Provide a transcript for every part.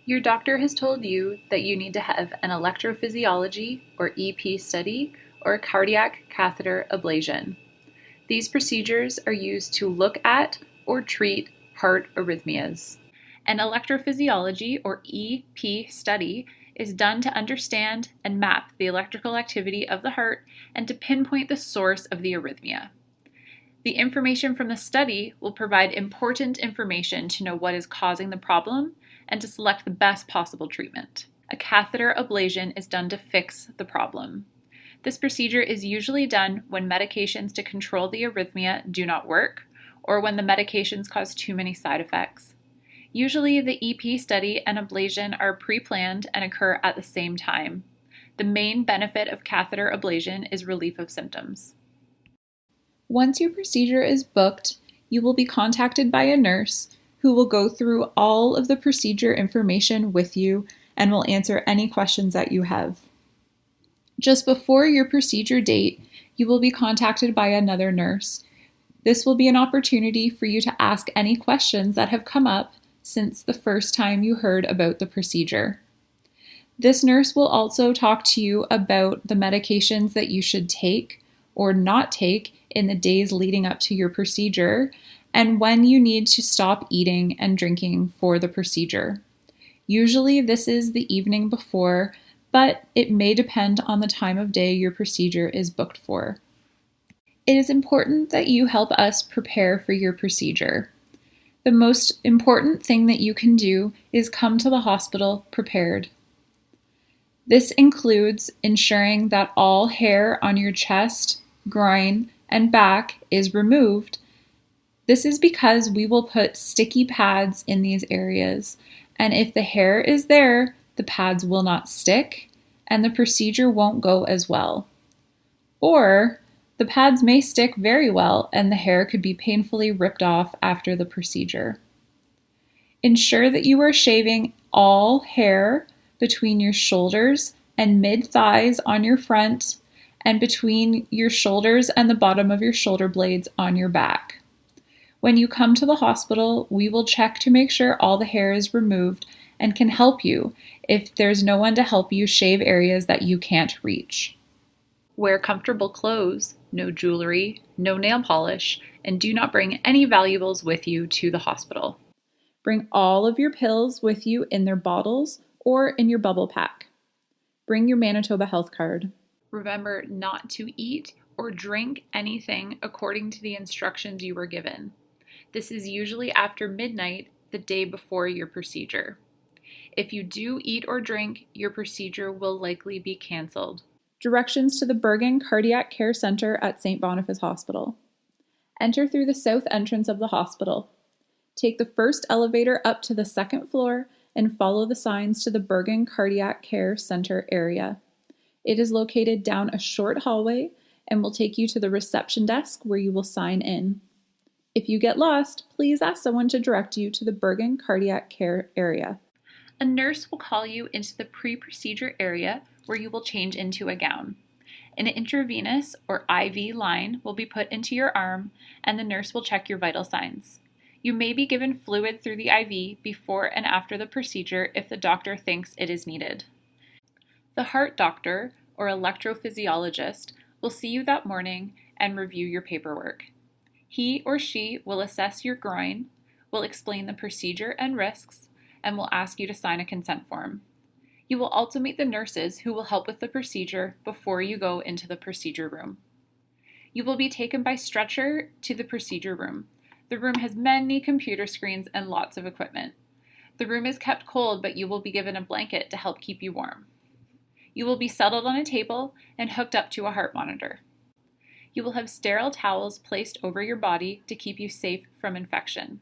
Your doctor has told you that you need to have an electrophysiology or EP study or a cardiac catheter ablation. These procedures are used to look at or treat heart arrhythmias. An electrophysiology or EP study is done to understand and map the electrical activity of the heart and to pinpoint the source of the arrhythmia. The information from the study will provide important information to know what is causing the problem and to select the best possible treatment. A catheter ablation is done to fix the problem. This procedure is usually done when medications to control the arrhythmia do not work or when the medications cause too many side effects. Usually, the EP study and ablation are pre-planned and occur at the same time. The main benefit of catheter ablation is relief of symptoms. Once your procedure is booked, you will be contacted by a nurse who will go through all of the procedure information with you and will answer any questions that you have. Just before your procedure date, you will be contacted by another nurse. This will be an opportunity for you to ask any questions that have come up since the first time you heard about the procedure. This nurse will also talk to you about the medications that you should take or not take in the days leading up to your procedure and when you need to stop eating and drinking for the procedure. Usually this is the evening before, but it may depend on the time of day your procedure is booked for. It is important that you help us prepare for your procedure. The most important thing that you can do is come to the hospital prepared. This includes ensuring that all hair on your chest, groin, and back is removed. This is because we will put sticky pads in these areas, and if the hair is there, the pads will not stick, and the procedure won't go as well. Or the pads may stick very well, and the hair could be painfully ripped off after the procedure. Ensure that you are shaving all hair between your shoulders and mid-thighs on your front, and between your shoulders and the bottom of your shoulder blades on your back. When you come to the hospital, we will check to make sure all the hair is removed and can help you if there's no one to help you shave areas that you can't reach. Wear comfortable clothes, no jewelry, no nail polish, and do not bring any valuables with you to the hospital. Bring all of your pills with you in their bottles or in your bubble pack. Bring your Manitoba health card. Remember not to eat or drink anything according to the instructions you were given. This is usually after midnight the day before your procedure. If you do eat or drink, your procedure will likely be canceled. Directions to the Bergen Cardiac Care Center at St. Boniface Hospital. Enter through the south entrance of the hospital. Take the first elevator up to the second floor and follow the signs to the Bergen Cardiac Care Center area. It is located down a short hallway and will take you to the reception desk where you will sign in. If you get lost, please ask someone to direct you to the Bergen Cardiac Care area. A nurse will call you into the pre-procedure area where you will change into a gown. An intravenous or IV line will be put into your arm and the nurse will check your vital signs. You may be given fluid through the IV before and after the procedure if the doctor thinks it is needed. The heart doctor or electrophysiologist will see you that morning and review your paperwork. He or she will assess your groin, will explain the procedure and risks, and will ask you to sign a consent form. You will also meet the nurses who will help with the procedure before you go into the procedure room. You will be taken by stretcher to the procedure room. The room has many computer screens and lots of equipment. The room is kept cold, but you will be given a blanket to help keep you warm. You will be settled on a table and hooked up to a heart monitor. You will have sterile towels placed over your body to keep you safe from infection.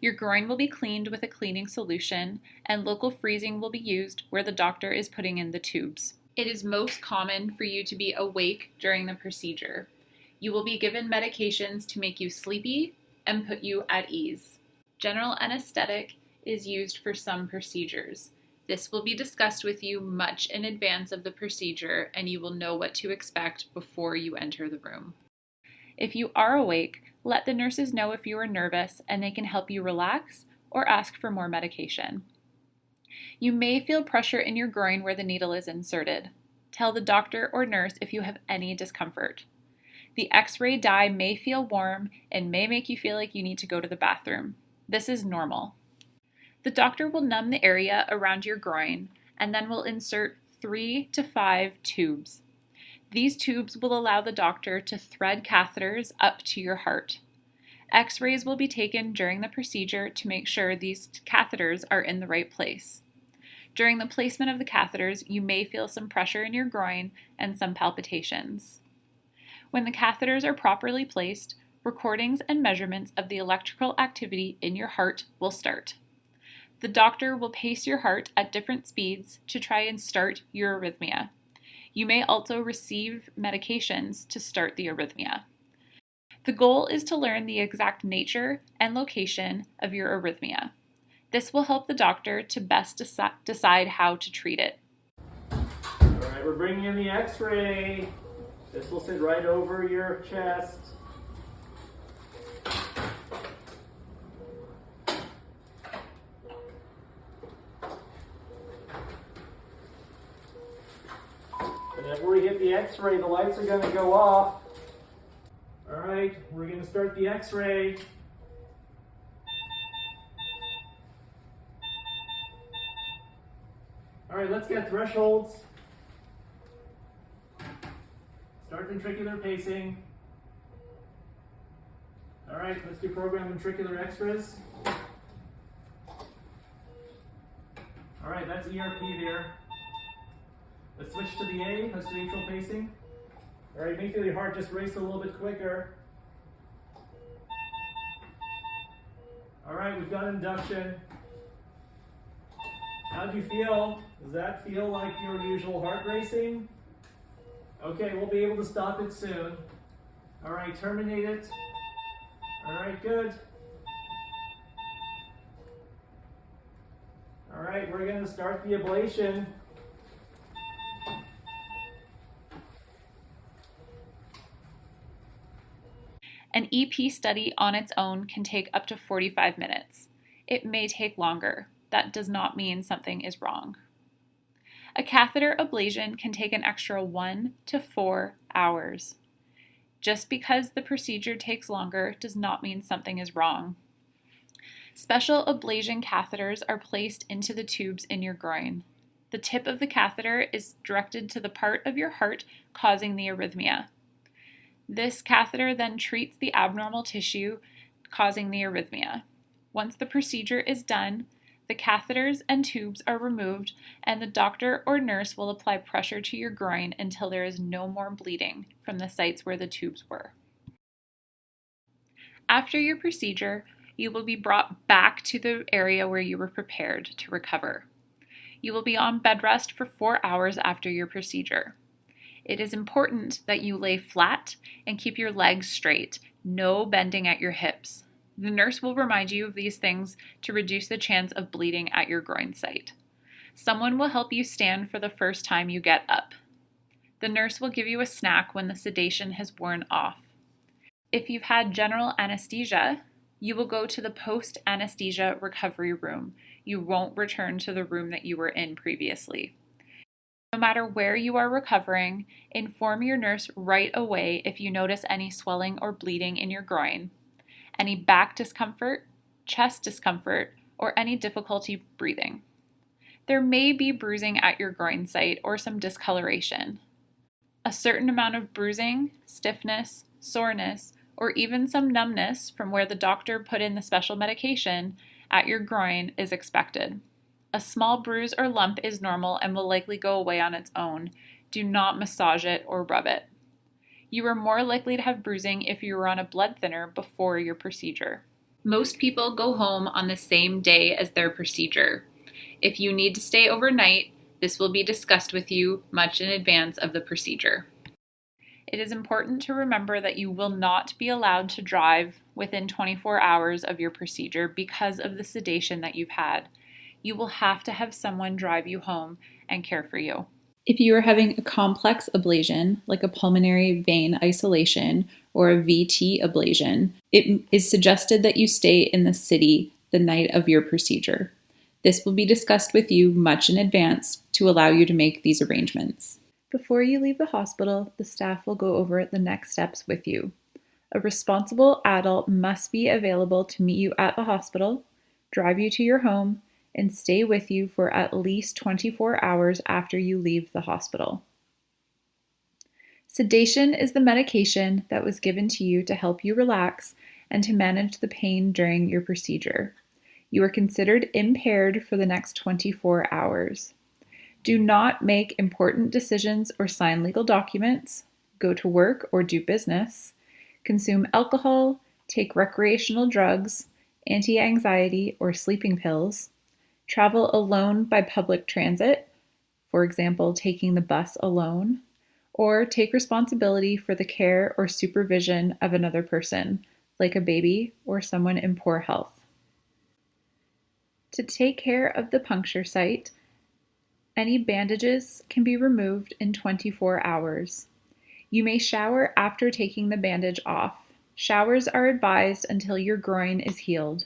Your groin will be cleaned with a cleaning solution, and local freezing will be used where the doctor is putting in the tubes. It is most common for you to be awake during the procedure. You will be given medications to make you sleepy and put you at ease. General anesthetic is used for some procedures. This will be discussed with you much in advance of the procedure, and you will know what to expect before you enter the room. If you are awake, let the nurses know if you are nervous and they can help you relax or ask for more medication. You may feel pressure in your groin where the needle is inserted. Tell the doctor or nurse if you have any discomfort. The X-ray dye may feel warm and may make you feel like you need to go to the bathroom. This is normal. The doctor will numb the area around your groin and then will insert 3 to 5 tubes. These tubes will allow the doctor to thread catheters up to your heart. X-rays will be taken during the procedure to make sure these catheters are in the right place. During the placement of the catheters, you may feel some pressure in your groin and some palpitations. When the catheters are properly placed, recordings and measurements of the electrical activity in your heart will start. The doctor will pace your heart at different speeds to try and start your arrhythmia. You may also receive medications to start the arrhythmia. The goal is to learn the exact nature and location of your arrhythmia. This will help the doctor to best decide how to treat it. All right, we're bringing in the X-ray. This will sit right over your chest. Whenever we hit the X-ray, the lights are going to go off. All right, we're going to start the X-ray. All right, let's get thresholds. Start ventricular pacing. All right, let's do program ventricular extras. All right, that's ERP there. Let's switch to the A, let's do atrial pacing. All right, you may feel your heart just race a little bit quicker. All right, we've got induction. How do you feel? Does that feel like your usual heart racing? Okay, we'll be able to stop it soon. All right, terminate it. All right, good. All right, we're going to start the ablation. An EP study on its own can take up to 45 minutes. It may take longer. That does not mean something is wrong. A catheter ablation can take an extra 1 to 4 hours. Just because the procedure takes longer does not mean something is wrong. Special ablation catheters are placed into the tubes in your groin. The tip of the catheter is directed to the part of your heart causing the arrhythmia. This catheter then treats the abnormal tissue causing the arrhythmia. Once the procedure is done, the catheters and tubes are removed, and the doctor or nurse will apply pressure to your groin until there is no more bleeding from the sites where the tubes were. After your procedure, you will be brought back to the area where you were prepared to recover. You will be on bed rest for 4 hours after your procedure. It is important that you lay flat and keep your legs straight, no bending at your hips. The nurse will remind you of these things to reduce the chance of bleeding at your groin site. Someone will help you stand for the first time you get up. The nurse will give you a snack when the sedation has worn off. If you've had general anesthesia, you will go to the post-anesthesia recovery room. You won't return to the room that you were in previously. No matter where you are recovering, inform your nurse right away if you notice any swelling or bleeding in your groin, any back discomfort, chest discomfort, or any difficulty breathing. There may be bruising at your groin site or some discoloration. A certain amount of bruising, stiffness, soreness, or even some numbness from where the doctor put in the special medication at your groin is expected. A small bruise or lump is normal and will likely go away on its own. Do not massage it or rub it. You are more likely to have bruising if you were on a blood thinner before your procedure. Most people go home on the same day as their procedure. If you need to stay overnight, this will be discussed with you much in advance of the procedure. It is important to remember that you will not be allowed to drive within 24 hours of your procedure because of the sedation that you've had. You will have to have someone drive you home and care for you. If you are having a complex ablation, like a pulmonary vein isolation or a VT ablation, it is suggested that you stay in the city the night of your procedure. This will be discussed with you much in advance to allow you to make these arrangements. Before you leave the hospital, the staff will go over the next steps with you. A responsible adult must be available to meet you at the hospital, drive you to your home, and stay with you for at least 24 hours after you leave the hospital. Sedation is the medication that was given to you to help you relax and to manage the pain during your procedure. You are considered impaired for the next 24 hours. Do not make important decisions or sign legal documents, go to work or do business, consume alcohol, take recreational drugs, anti-anxiety or sleeping pills, travel alone by public transit, for example, taking the bus alone, or take responsibility for the care or supervision of another person, like a baby or someone in poor health. To take care of the puncture site, any bandages can be removed in 24 hours. You may shower after taking the bandage off. Showers are advised until your groin is healed.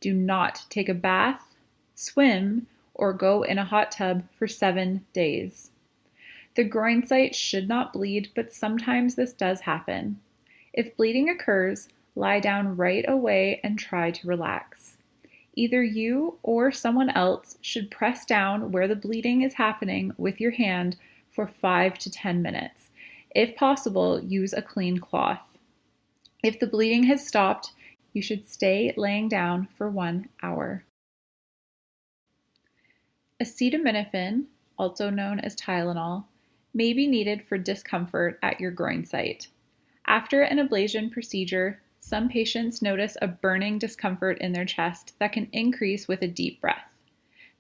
Do not take a bath, swim, or go in a hot tub for 7 days. The groin site should not bleed, but sometimes this does happen. If bleeding occurs, lie down right away and try to relax. Either you or someone else should press down where the bleeding is happening with your hand for 5 to 10 minutes. If possible, use a clean cloth. If the bleeding has stopped, you should stay laying down for 1 hour. Acetaminophen, also known as Tylenol, may be needed for discomfort at your groin site. After an ablation procedure, some patients notice a burning discomfort in their chest that can increase with a deep breath.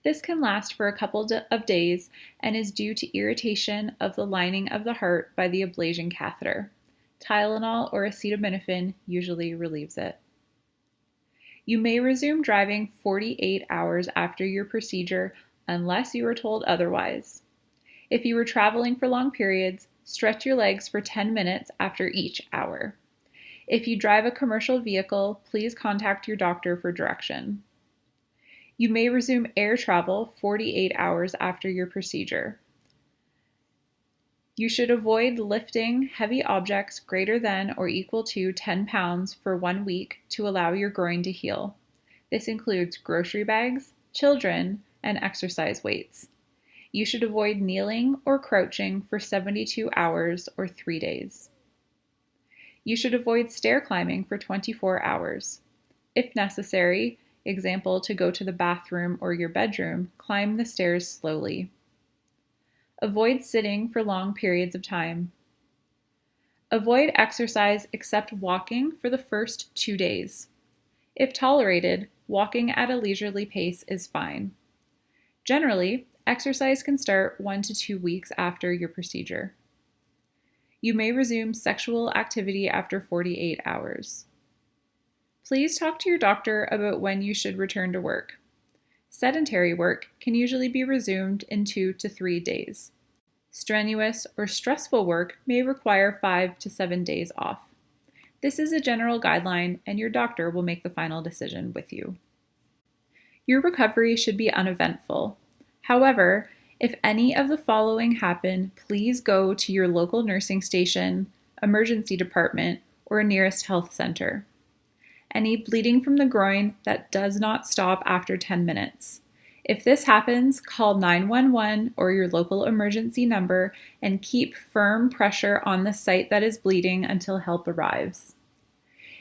This can last for a couple of days and is due to irritation of the lining of the heart by the ablation catheter. Tylenol or acetaminophen usually relieves it. You may resume driving 48 hours after your procedure unless you are told otherwise. If you are traveling for long periods, stretch your legs for 10 minutes after each hour. If you drive a commercial vehicle, please contact your doctor for direction. You may resume air travel 48 hours after your procedure. You should avoid lifting heavy objects greater than or equal to 10 pounds for 1 week to allow your groin to heal. This includes grocery bags, children, and exercise weights. You should avoid kneeling or crouching for 72 hours or 3 days. You should avoid stair climbing for 24 hours. If necessary, example to go to the bathroom or your bedroom, climb the stairs slowly. Avoid sitting for long periods of time. Avoid exercise except walking for the first 2 days. If tolerated, walking at a leisurely pace is fine. Generally, exercise can start 1 to 2 weeks after your procedure. You may resume sexual activity after 48 hours. Please talk to your doctor about when you should return to work. Sedentary work can usually be resumed in 2 to 3 days. Strenuous or stressful work may require 5 to 7 days off. This is a general guideline, and your doctor will make the final decision with you. Your recovery should be uneventful. However, if any of the following happen, please go to your local nursing station, emergency department, or nearest health center. Any bleeding from the groin that does not stop after 10 minutes. If this happens, call 911 or your local emergency number and keep firm pressure on the site that is bleeding until help arrives.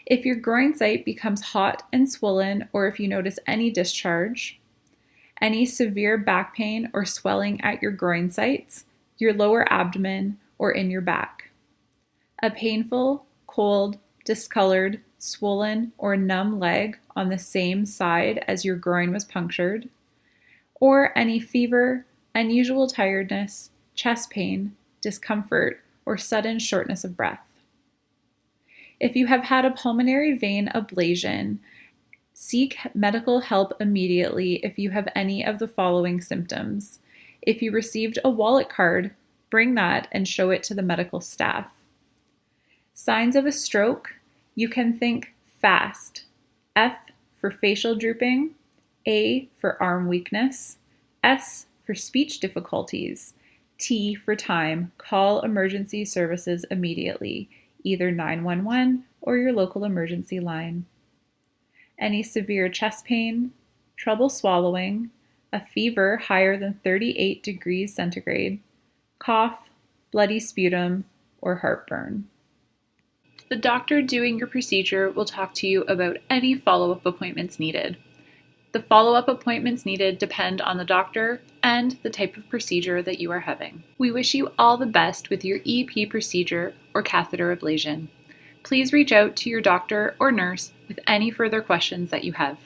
If your groin site becomes hot and swollen, or if you notice any discharge, any severe back pain or swelling at your groin sites, your lower abdomen, or in your back. A painful, cold, discolored, swollen, or numb leg on the same side as your groin was punctured, or any fever, unusual tiredness, chest pain, discomfort, or sudden shortness of breath. If you have had a pulmonary vein ablation, seek medical help immediately if you have any of the following symptoms. If you received a wallet card, bring that and show it to the medical staff. Signs of a stroke, you can think FAST, F for facial drooping, A for arm weakness, S for speech difficulties, T for time. Call emergency services immediately, either 911 or your local emergency line. Any severe chest pain, trouble swallowing, a fever higher than 38 degrees centigrade, cough, bloody sputum, or heartburn. The doctor doing your procedure will talk to you about any follow-up appointments needed. The follow-up appointments needed depend on the doctor and the type of procedure that you are having. We wish you all the best with your EP procedure or catheter ablation. Please reach out to your doctor or nurse with any further questions that you have.